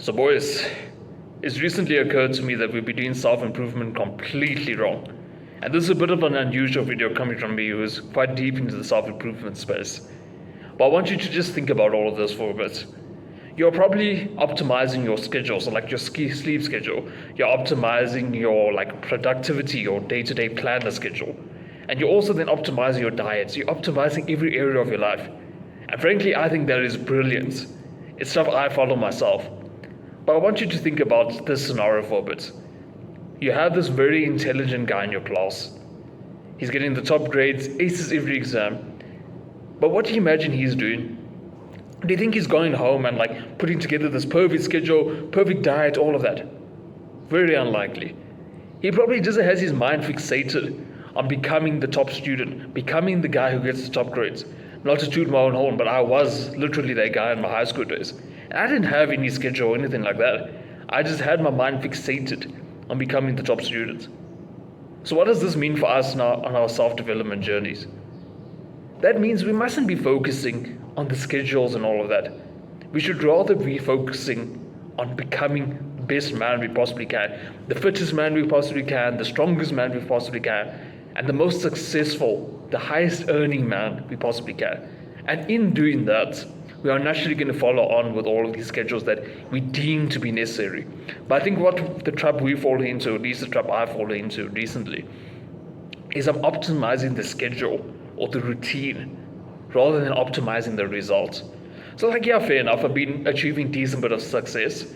So boys, it's recently occurred to me that we've been doing self-improvement completely wrong. And this is a bit of an unusual video coming from me who's quite deep into the self-improvement space. But I want you to just think about all of this for a bit. You're probably optimizing your schedule, so like your sleep schedule. You're optimizing your productivity, your day-to-day planner schedule. And you're also then optimizing your diet. So you're optimizing every area of your life. And frankly, I think that is brilliant. It's stuff I follow myself. But I want you to think about this scenario for a bit. You have this very intelligent guy in your class. He's getting the top grades, aces every exam. But what do you imagine he's doing? Do you think he's going home and putting together this perfect schedule, perfect diet, all of that? Very unlikely. He probably just has his mind fixated on becoming the top student, becoming the guy who gets the top grades. Not to toot my own horn, but I was literally that guy in my high school days. And I didn't have any schedule or anything like that. I just had my mind fixated on becoming the top student. So what does this mean for us now on our self-development journeys? That means we mustn't be focusing on the schedules and all of that. We should rather be focusing on becoming the best man we possibly can, the fittest man we possibly can, the strongest man we possibly can, and the most successful, the highest earning man we possibly can. And in doing that, we are naturally going to follow on with all of these schedules that we deem to be necessary. But I think what the trap we fall into, at least the trap I've fallen into recently, is I'm optimizing the schedule or the routine rather than optimizing the results. So yeah, fair enough, I've been achieving decent bit of success,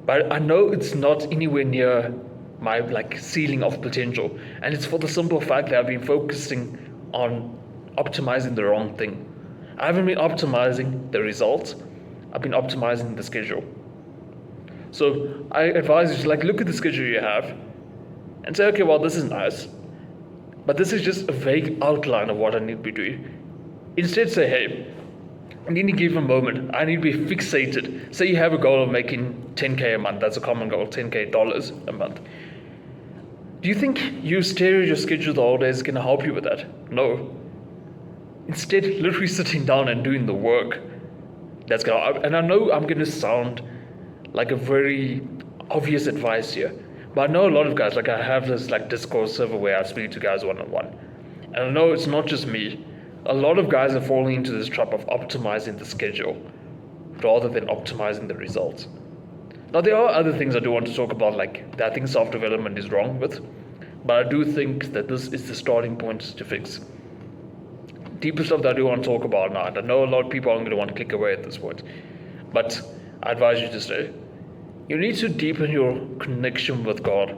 but I know it's not anywhere near my ceiling of potential. And it's for the simple fact that I've been focusing on optimizing the wrong thing. I haven't been optimizing the results, I've been optimizing the schedule. So I advise you to look at the schedule you have and say, okay, well, this is nice, but this is just a vague outline of what I need to be doing. Instead say, hey, in any given moment, I need to be fixated. Say you have a goal of making 10K a month, that's a common goal, $10K a month. Do you think you stare at your schedule the whole day is going to help you with that? No. Instead, literally sitting down and doing the work. That's going to, and I know I'm going to sound like a very obvious advice here, but I know a lot of guys, I have this Discord server where I speak to guys one-on-one. And I know it's not just me. A lot of guys are falling into this trap of optimizing the schedule rather than optimizing the results. Now, there are other things I do want to talk about, that I think self-development is wrong with, but I do think that this is the starting point to fix. Deeper stuff that I do want to talk about now, and I know a lot of people aren't going to want to click away at this point, but I advise you to stay. You need to deepen your connection with God.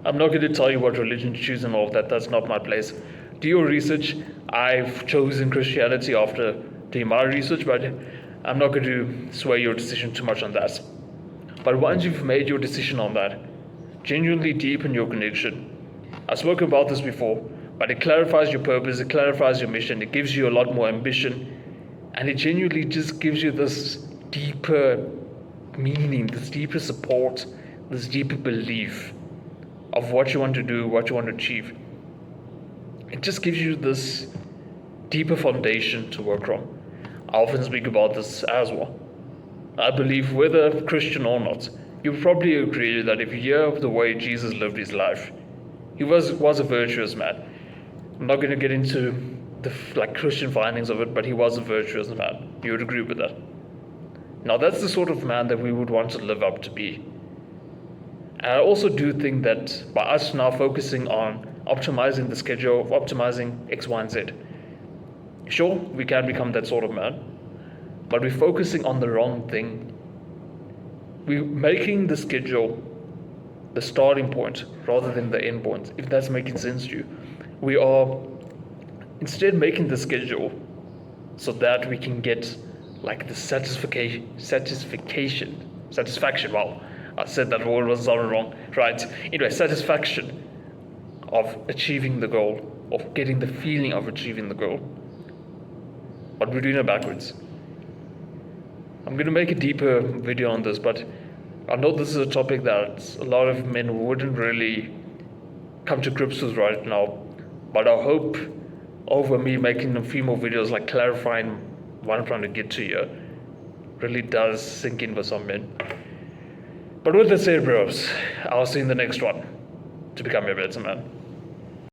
I'm not going to tell you what religion to choose and all of that, that's not my place. Do your research. I've chosen Christianity after doing my research, but I'm not going to sway your decision too much on that. But once you've made your decision on that, genuinely deepen your connection. I've spoken about this before, but it clarifies your purpose, it clarifies your mission, it gives you a lot more ambition, and it genuinely just gives you this deeper meaning, this deeper support, this deeper belief of what you want to do, what you want to achieve. It just gives you this deeper foundation to work from. I often speak about this as well. I believe whether Christian or not, you probably agree that if you hear of the way Jesus lived his life, he was a virtuous man. I'm not going to get into the Christian findings of it, but he was a virtuous man. You would agree with that. Now that's the sort of man that we would want to live up to be. And I also do think that by us now focusing on optimizing the schedule, optimizing X, Y, and Z, sure, we can become that sort of man, but we're focusing on the wrong thing. We're making the schedule the starting point rather than the end point, if that's making sense to you. We are instead making the schedule so that we can get the satisfaction. Wow, I said that word was sounding wrong. Right. Anyway, satisfaction of achieving the goal, of getting the feeling of achieving the goal. But we're doing it backwards. I'm going to make a deeper video on this, but I know this is a topic that a lot of men wouldn't really come to grips with right now. But I hope over me making a few more videos clarifying what I'm trying to get to here really does sink in for some men. But with that said, bros, I'll see you in the next one to become your better man.